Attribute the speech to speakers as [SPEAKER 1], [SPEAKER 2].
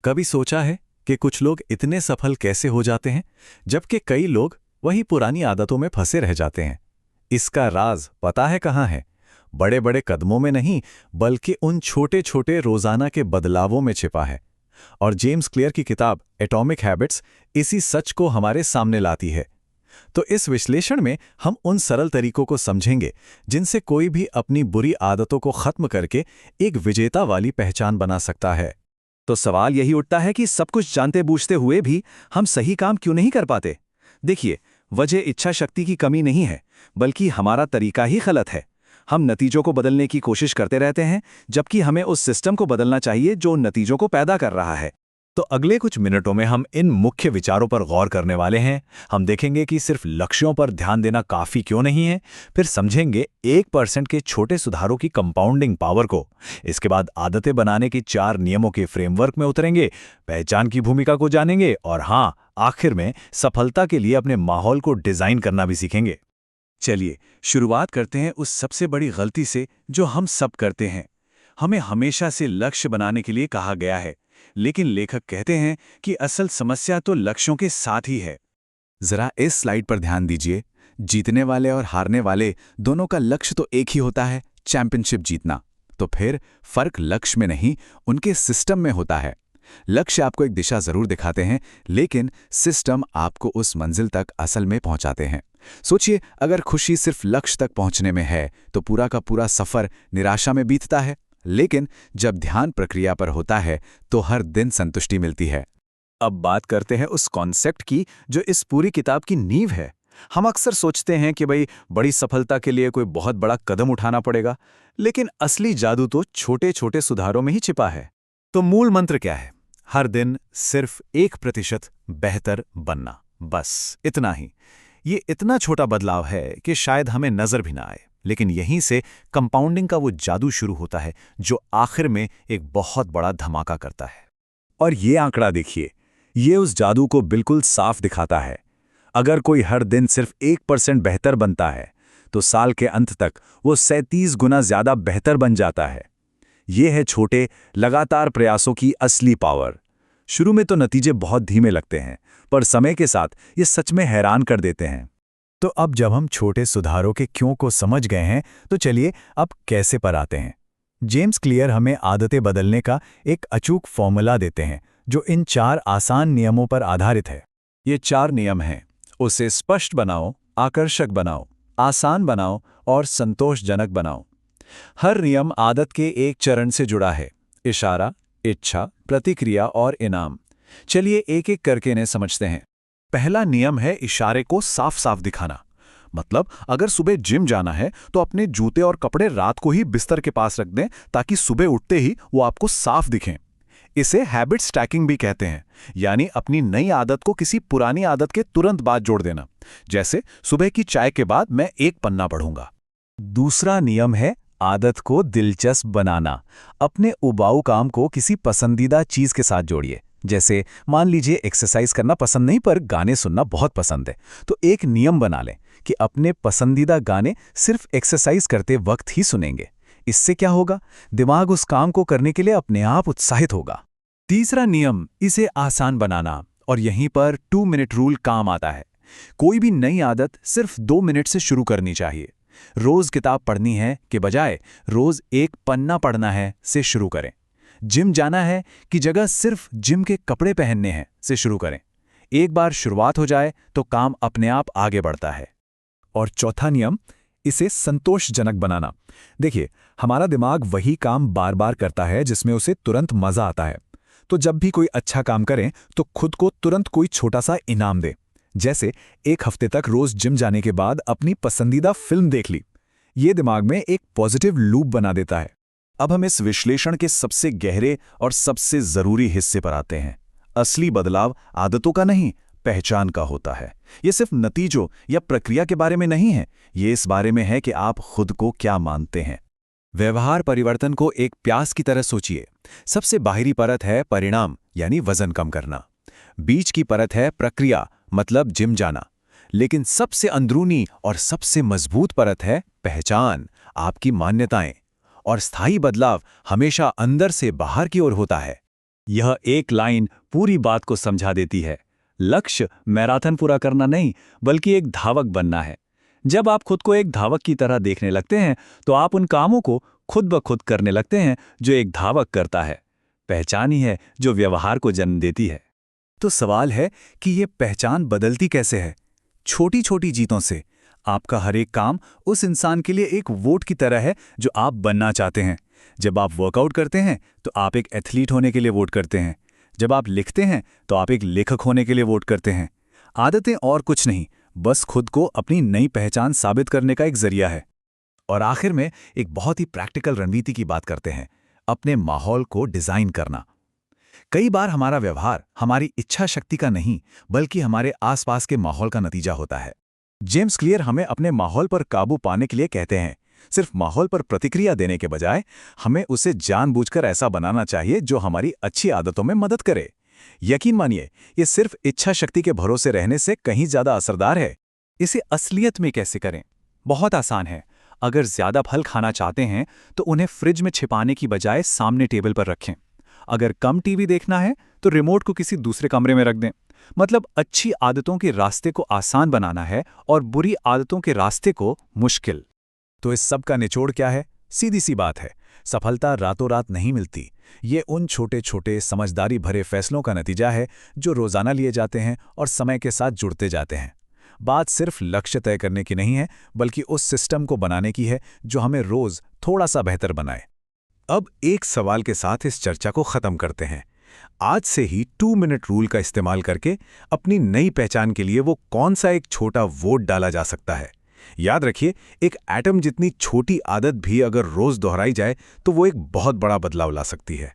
[SPEAKER 1] कभी सोचा है कि कुछ लोग इतने सफल कैसे हो जाते हैं, जबकि कई लोग वही पुरानी आदतों में फंसे रह जाते हैं? इसका राज पता है कहाँ है? बड़े बड़े कदमों में नहीं, बल्कि उन छोटे छोटे रोजाना के बदलावों में छिपा है। और जेम्स क्लियर की किताब एटॉमिक हैबिट्स इसी सच को हमारे सामने लाती है। तो इस विश्लेषण में हम उन सरल तरीकों को समझेंगे जिनसे कोई भी अपनी बुरी आदतों को खत्म करके एक विजेता वाली पहचान बना सकता है।
[SPEAKER 2] तो सवाल यही उठता है कि सब कुछ जानते बूझते हुए भी हम सही काम क्यों नहीं कर पाते। देखिए, वजह इच्छा शक्ति की कमी नहीं है, बल्कि हमारा तरीका ही गलत है। हम नतीजों को बदलने की कोशिश करते रहते हैं, जबकि हमें उस सिस्टम को बदलना चाहिए जो उन नतीजों को पैदा कर रहा है।
[SPEAKER 1] तो अगले कुछ मिनटों में हम इन मुख्य विचारों पर गौर करने वाले हैं। हम देखेंगे कि सिर्फ लक्ष्यों पर ध्यान देना काफी क्यों नहीं है, फिर समझेंगे 1% के छोटे सुधारों की कंपाउंडिंग पावर को। इसके बाद आदतें बनाने के 4 नियमों के फ्रेमवर्क में उतरेंगे, पहचान की भूमिका को जानेंगे और हाँ, आखिर में सफलता के लिए अपने माहौल को डिजाइन करना भी सीखेंगे।
[SPEAKER 2] चलिए शुरुआत करते हैं उस सबसे बड़ी गलती से जो हम सब करते हैं। हमें हमेशा से लक्ष्य बनाने के लिए कहा गया है, लेकिन लेखक कहते हैं कि असल समस्या तो लक्ष्यों के साथ ही है।
[SPEAKER 3] जरा इस स्लाइड पर ध्यान दीजिए। जीतने वाले और हारने वाले दोनों का लक्ष्य तो एक ही होता है, चैंपियनशिप जीतना। तो फिर फर्क लक्ष्य में नहीं, उनके सिस्टम में होता है। लक्ष्य आपको एक दिशा जरूर दिखाते हैं, लेकिन सिस्टम आपको उस मंजिल तक असल में पहुंचाते हैं। सोचिए, अगर खुशी सिर्फ लक्ष्य तक पहुंचने में है तो पूरा का पूरा सफर निराशा में बीतता है। लेकिन जब ध्यान प्रक्रिया पर होता है तो हर दिन संतुष्टि मिलती है।
[SPEAKER 2] अब बात करते हैं उस कॉन्सेप्ट की जो इस पूरी किताब की नींव है। हम अक्सर सोचते हैं कि भाई बड़ी सफलता के लिए कोई बहुत बड़ा कदम उठाना पड़ेगा, लेकिन असली जादू तो छोटे छोटे सुधारों में ही छिपा है।
[SPEAKER 1] तो मूल मंत्र क्या है? हर दिन सिर्फ 1% बेहतर बनना, बस इतना ही। ये इतना छोटा बदलाव है कि शायद हमें नजर भी ना आए, लेकिन यहीं से कंपाउंडिंग का वो जादू शुरू होता है जो आखिर में एक बहुत बड़ा धमाका करता है।
[SPEAKER 2] और ये आंकड़ा देखिए, ये उस जादू को बिल्कुल साफ दिखाता है। अगर कोई हर दिन सिर्फ 1% बेहतर बनता है तो साल के अंत तक वो 37 गुना ज्यादा बेहतर बन जाता है। ये है छोटे लगातार प्रयासों की असली पावर। शुरू में तो नतीजे बहुत धीमे लगते हैं, पर समय के साथ ये सच में हैरान कर देते हैं।
[SPEAKER 1] तो अब जब हम छोटे सुधारों के क्यों को समझ गए हैं, तो चलिए अब कैसे पर आते हैं। जेम्स क्लियर हमें आदतें बदलने का एक अचूक फॉर्मूला देते हैं जो इन 4 आसान नियमों पर आधारित है।
[SPEAKER 2] ये 4 नियम हैं: उसे स्पष्ट बनाओ, आकर्षक बनाओ, आसान बनाओ और संतोषजनक बनाओ। हर नियम आदत के एक चरण से जुड़ा है: इशारा, इच्छा, प्रतिक्रिया और इनाम। चलिए एक एक करके इन्हें समझते हैं। पहला नियम है इशारे को साफ साफ दिखाना। मतलब अगर सुबह जिम जाना है तो अपने जूते और कपड़े रात को ही बिस्तर के पास रख दें, ताकि सुबह उठते ही वो आपको साफ दिखें। इसे हैबिट स्टैकिंग भी कहते हैं, यानी अपनी नई आदत को किसी पुरानी आदत के तुरंत बाद जोड़ देना। जैसे सुबह की चाय के बाद मैं 1 पन्ना पढ़ूंगा।
[SPEAKER 1] दूसरा नियम है आदत को दिलचस्प बनाना। अपने उबाऊ काम को किसी पसंदीदा चीज के साथ जोड़िए। जैसे मान लीजिए एक्सरसाइज करना पसंद नहीं पर गाने सुनना बहुत पसंद है, तो एक नियम बना लें कि अपने पसंदीदा गाने सिर्फ एक्सरसाइज करते वक्त ही सुनेंगे। इससे क्या होगा? दिमाग उस काम को करने के लिए अपने आप उत्साहित होगा। तीसरा नियम, इसे आसान बनाना, और यहीं पर 2 मिनट रूल काम आता है। कोई भी नई आदत सिर्फ 2 मिनट से शुरू करनी चाहिए। रोज किताब पढ़नी है के बजाय रोज 1 पन्ना पढ़ना है से शुरू करें। जिम जाना है की जगह सिर्फ जिम के कपड़े पहनने हैं से शुरू करें। एक बार शुरुआत हो जाए तो काम अपने आप आगे बढ़ता है। और चौथा नियम, इसे संतोषजनक बनाना। देखिए, हमारा दिमाग वही काम बार बार करता है जिसमें उसे तुरंत मजा आता है। तो जब भी कोई अच्छा काम करें तो खुद को तुरंत कोई छोटा सा इनाम दे। जैसे 1 हफ्ते तक रोज जिम जाने के बाद अपनी पसंदीदा फिल्म देख ली। ये दिमाग में एक पॉजिटिव लूप बना देता है।
[SPEAKER 2] अब हम इस विश्लेषण के सबसे गहरे और सबसे जरूरी हिस्से पर आते हैं। असली बदलाव आदतों का नहीं, पहचान का होता है। ये सिर्फ नतीजों या प्रक्रिया के बारे में नहीं है, ये इस बारे में है कि आप खुद को क्या मानते हैं।
[SPEAKER 1] व्यवहार परिवर्तन को एक प्यास की तरह सोचिए। सबसे बाहरी परत है परिणाम, यानी वजन कम करना। बीच की परत है प्रक्रिया, मतलब जिम जाना। लेकिन सबसे अंदरूनी और सबसे मजबूत परत है पहचान, आपकी मान्यताएं। और स्थायी बदलाव हमेशा अंदर से बाहर की ओर होता है।
[SPEAKER 2] यह एक लाइन पूरी बात को समझा देती है। लक्ष्य मैराथन पूरा करना नहीं, बल्कि एक धावक बनना है। जब आप खुद को एक धावक की तरह देखने लगते हैं तो आप उन कामों को खुद ब खुद करने लगते हैं जो एक धावक करता है। पहचान ही है जो व्यवहार को जन्म देती है।
[SPEAKER 3] तो सवाल है कि ये पहचान बदलती कैसे है? छोटी छोटी जीतों से। आपका हर एक काम उस इंसान के लिए एक वोट की तरह है जो आप बनना चाहते हैं। जब आप वर्कआउट करते हैं तो आप एक एथलीट होने के लिए वोट करते हैं। जब आप लिखते हैं तो आप एक लेखक होने के लिए वोट करते हैं। आदतें और कुछ नहीं, बस खुद को अपनी नई पहचान साबित करने का एक जरिया है। और आखिर में एक बहुत ही प्रैक्टिकल रणनीति की बात करते हैं, अपने माहौल को डिजाइन करना। कई बार हमारा व्यवहार हमारी इच्छा शक्ति का नहीं, बल्कि हमारे आसपास के माहौल का नतीजा होता है। जेम्स क्लियर हमें अपने माहौल पर काबू पाने के लिए कहते हैं, सिर्फ माहौल पर प्रतिक्रिया देने के बजाय हमें उसे जानबूझकर ऐसा बनाना चाहिए जो हमारी अच्छी आदतों में मदद करे। यकीन मानिए, ये सिर्फ इच्छा शक्ति के भरोसे रहने से कहीं ज्यादा असरदार है।
[SPEAKER 2] इसे असलियत में कैसे करें? बहुत आसान है। अगर ज्यादा फल खाना चाहते हैं तो उन्हें फ्रिज में छिपाने की बजाय सामने टेबल पर रखें। अगर कम टीवी देखना है तो रिमोट को किसी दूसरे कमरे में रख दें। मतलब अच्छी आदतों के रास्ते को आसान बनाना है और बुरी आदतों के रास्ते को मुश्किल।
[SPEAKER 1] तो इस सब का निचोड़ क्या है? सीधी सी बात है, सफलता रातों रात नहीं मिलती। ये उन छोटे छोटे समझदारी भरे फैसलों का नतीजा है जो रोजाना लिए जाते हैं और समय के साथ जुड़ते जाते हैं। बात सिर्फ लक्ष्य तय करने की नहीं है, बल्कि उस सिस्टम को बनाने की है जो हमें रोज थोड़ा सा बेहतर बनाए। अब एक सवाल के साथ इस चर्चा को खत्म करते हैं। आज से ही 2 मिनट रूल का इस्तेमाल करके अपनी नई पहचान के लिए वो कौन सा एक छोटा वोट डाला जा सकता है? याद रखिए, एक एटम जितनी छोटी आदत भी अगर रोज दोहराई जाए तो वो एक बहुत बड़ा बदलाव ला सकती है।